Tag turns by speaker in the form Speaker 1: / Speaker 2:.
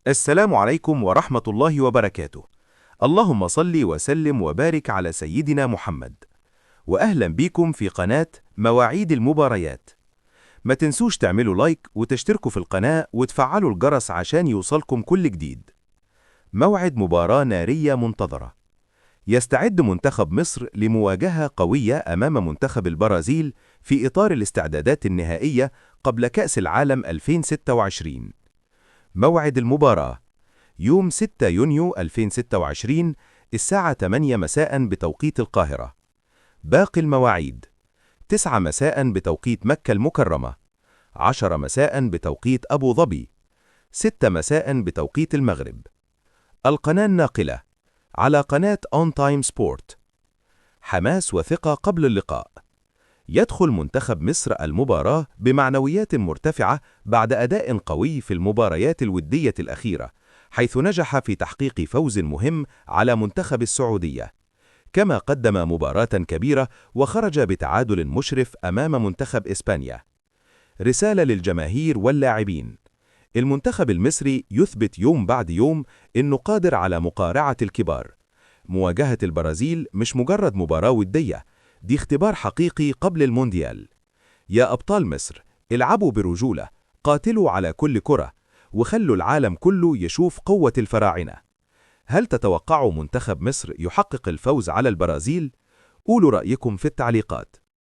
Speaker 1: السلام عليكم ورحمة الله وبركاته. اللهم صل وسلم وبارك على سيدنا محمد. وأهلا بيكم في قناة مواعيد المباريات. ما تنسوش تعملوا لايك وتشتركوا في القناة وتفعلوا الجرس عشان يوصلكم كل جديد. موعد مباراة نارية منتظرة. يستعد منتخب مصر لمواجهة قوية أمام منتخب البرازيل في إطار الاستعدادات النهائية قبل كأس العالم 2026. موعد المباراة يوم 6 يونيو 2026 الساعة 8 مساء بتوقيت القاهرة. باقي المواعيد 9 مساء بتوقيت مكة المكرمة، 10 مساء بتوقيت أبو ظبي، 6 مساء بتوقيت المغرب. القناة الناقلة على قناة On Time Sport. حماس وثقة قبل اللقاء. يدخل منتخب مصر المباراة بمعنويات مرتفعة بعد أداء قوي في المباريات الودية الأخيرة، حيث نجح في تحقيق فوز مهم على منتخب السعودية، كما قدم مباراة كبيرة وخرج بتعادل مشرف أمام منتخب إسبانيا. رسالة للجماهير واللاعبين: المنتخب المصري يثبت يوم بعد يوم إنه قادر على مقارعة الكبار. مواجهة البرازيل مش مجرد مباراة ودية، دي اختبار حقيقي قبل المونديال. يا أبطال مصر، العبوا برجولة، قاتلوا على كل كرة، وخلوا العالم كله يشوف قوة الفراعنة. هل تتوقعوا منتخب مصر يحقق الفوز على البرازيل؟ قولوا رأيكم في التعليقات.